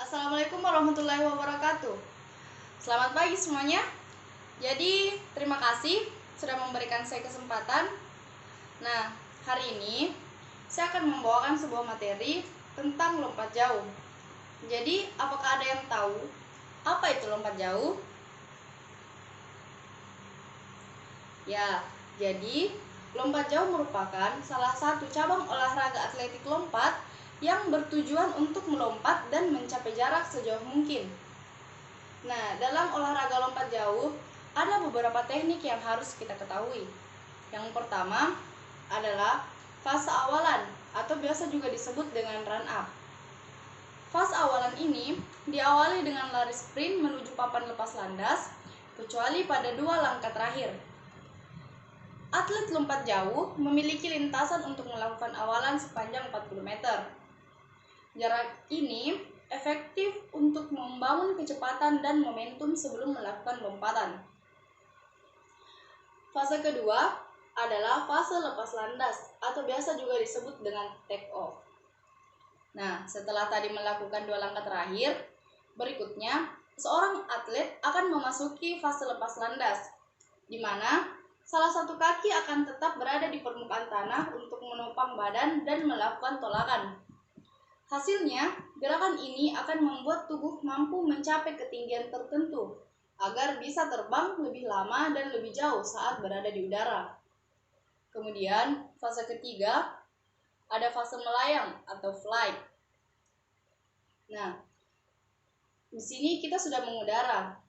Assalamualaikum warahmatullahi wabarakatuh. Selamat pagi semuanya. Jadi, terima kasih sudah memberikan saya kesempatan. Nah, hari ini saya akan membawakan sebuah materi tentang lompat jauh. Jadi, apakah ada yang tahu apa itu lompat jauh? Ya, jadi lompat jauh merupakan salah satu cabang olahraga atletik lompat yang bertujuan untuk melompat dan mencapai jarak sejauh mungkin. Nah, dalam olahraga lompat jauh, ada beberapa teknik yang harus kita ketahui. Yang pertama adalah fase awalan atau biasa juga disebut dengan run up. Fase awalan ini diawali dengan lari sprint menuju papan lepas landas, kecuali pada 2 langkah terakhir. Atlet lompat jauh memiliki lintasan untuk melakukan awalan sepanjang 40 meter. Jarak ini efektif untuk membangun kecepatan dan momentum sebelum melakukan lompatan. Fase kedua adalah fase lepas landas atau biasa juga disebut dengan take off. Nah, setelah tadi melakukan 2 langkah terakhir, berikutnya seorang atlet akan memasuki fase lepas landas, di mana salah satu kaki akan tetap berada di permukaan tanah untuk menopang badan dan melakukan tolakan. Hasilnya, gerakan ini akan membuat tubuh mampu mencapai ketinggian tertentu agar bisa terbang lebih lama dan lebih jauh saat berada di udara. Kemudian, fase ketiga ada fase melayang atau flight. Nah, di sini kita sudah mengudara.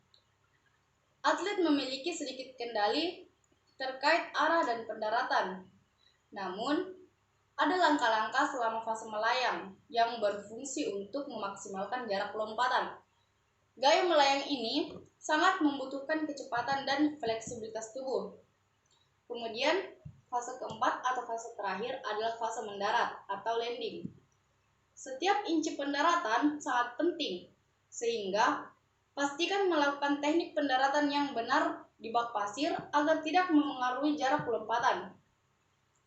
Atlet memiliki sedikit kendali terkait arah dan pendaratan. Namun, ada langkah-langkah selama fase melayang yang berfungsi untuk memaksimalkan jarak lompatan. Gaya melayang ini sangat membutuhkan kecepatan dan fleksibilitas tubuh. Kemudian, fase keempat atau fase terakhir adalah fase mendarat atau landing. Setiap inci pendaratan sangat penting, sehingga pastikan melakukan teknik pendaratan yang benar di bak pasir agar tidak memengaruhi jarak lompatan.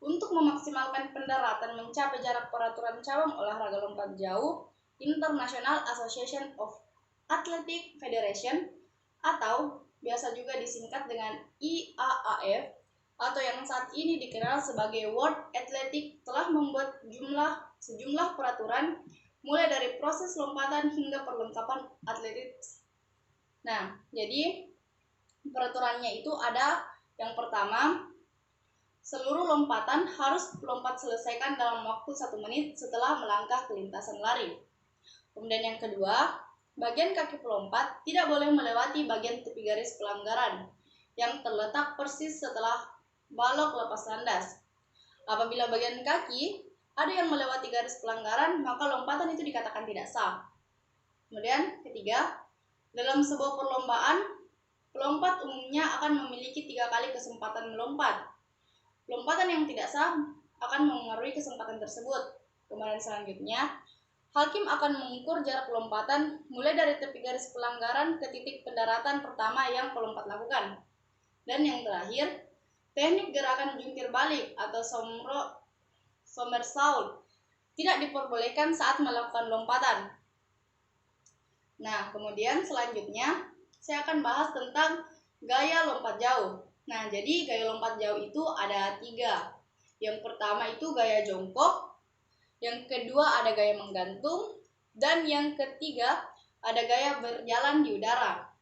Untuk memaksimalkan pendaratan mencapai jarak peraturan cabang olahraga lompat jauh, International Association of Athletic Federation atau biasa juga disingkat dengan IAAF atau yang saat ini dikenal sebagai World Athletic telah membuat sejumlah peraturan mulai dari proses lompatan hingga perlengkapan atletik. Nah, jadi peraturannya itu ada yang pertama, seluruh lompatan harus lompat selesaikan dalam waktu 1 menit setelah melangkah ke lintasan lari. Kemudian yang kedua, bagian kaki pelompat tidak boleh melewati bagian tepi garis pelanggaran yang terletak persis setelah balok lepas landas. Apabila bagian kaki ada yang melewati garis pelanggaran, maka lompatan itu dikatakan tidak sah. Kemudian ketiga, dalam sebuah perlombaan, pelompat umumnya akan memiliki 3 kali kesempatan melompat. Lompatan yang tidak sah akan mengaruhi kesempatan tersebut. Kemudian selanjutnya, hakim akan mengukur jarak lompatan mulai dari tepi garis pelanggaran ke titik pendaratan pertama yang pelompat lakukan. Dan yang terakhir, teknik gerakan jungkir balik atau somersault tidak diperbolehkan saat melakukan lompatan. Nah, kemudian selanjutnya saya akan bahas tentang gaya lompat jauh. Nah, jadi gaya lompat jauh itu ada 3. Yang pertama itu gaya jongkok, yang kedua ada gaya menggantung, dan yang ketiga ada gaya berjalan di udara.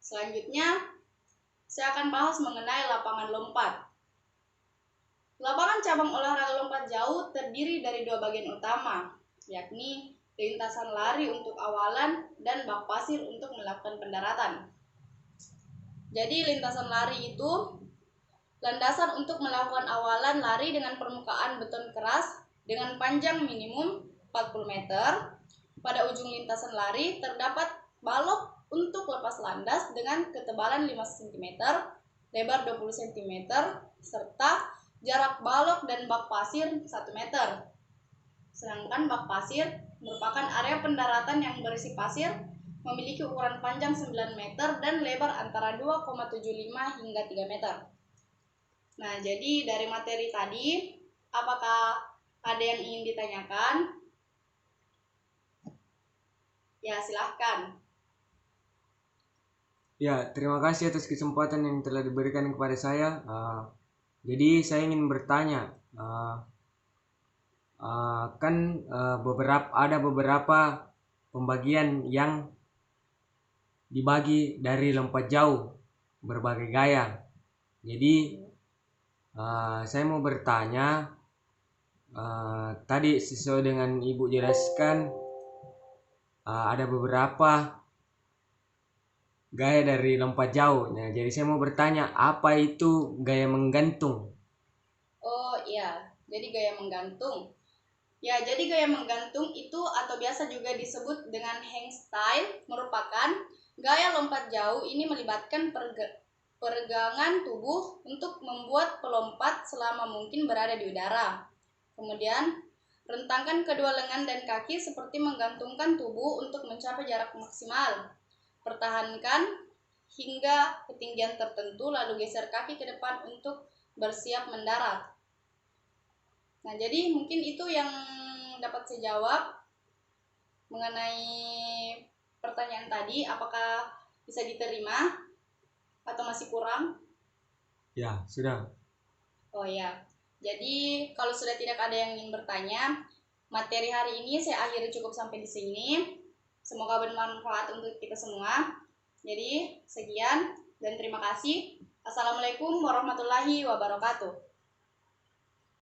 Selanjutnya, saya akan bahas mengenai lapangan lompat. Lapangan cabang olahraga lompat jauh terdiri dari 2 bagian utama, yakni lintasan lari untuk awalan dan bak pasir untuk melakukan pendaratan. Jadi lintasan lari itu landasan untuk melakukan awalan lari dengan permukaan beton keras dengan panjang minimum 40 meter. Pada ujung lintasan lari terdapat balok untuk lepas landas dengan ketebalan 5 cm, lebar 20 cm, serta jarak balok dan bak pasir 1 meter. Sedangkan bak pasir merupakan area pendaratan yang berisi pasir, memiliki ukuran panjang 9 meter dan lebar antara 2,75 hingga 3 meter. Nah, jadi dari materi tadi, apakah ada yang ingin ditanyakan? Ya, silahkan. Ya, terima kasih atas kesempatan yang telah diberikan kepada saya. Jadi saya ingin bertanya, kan ada beberapa pembagian yang dibagi dari lompat jauh berbagai gaya. Jadi saya mau bertanya, tadi sesuai dengan Ibu jelaskan, ada beberapa gaya dari lompat jauh. Nah, jadi saya mau bertanya, apa itu gaya menggantung? Oh iya, jadi gaya menggantung. Ya, jadi gaya menggantung itu atau biasa juga disebut dengan hangstyle merupakan gaya lompat jauh. Ini melibatkan peregangan tubuh untuk membuat pelompat selama mungkin berada di udara. Kemudian, rentangkan kedua lengan dan kaki seperti menggantungkan tubuh untuk mencapai jarak maksimal. Pertahankan hingga ketinggian tertentu lalu geser kaki ke depan untuk bersiap mendarat. Nah, jadi mungkin itu yang dapat saya jawab mengenai pertanyaan tadi. Apakah bisa diterima atau masih kurang? Ya, sudah. Oh ya, jadi kalau sudah tidak ada yang ingin bertanya, materi hari ini saya akhiri cukup sampai di sini. Semoga bermanfaat untuk kita semua. Jadi, sekian dan terima kasih. Assalamualaikum warahmatullahi wabarakatuh.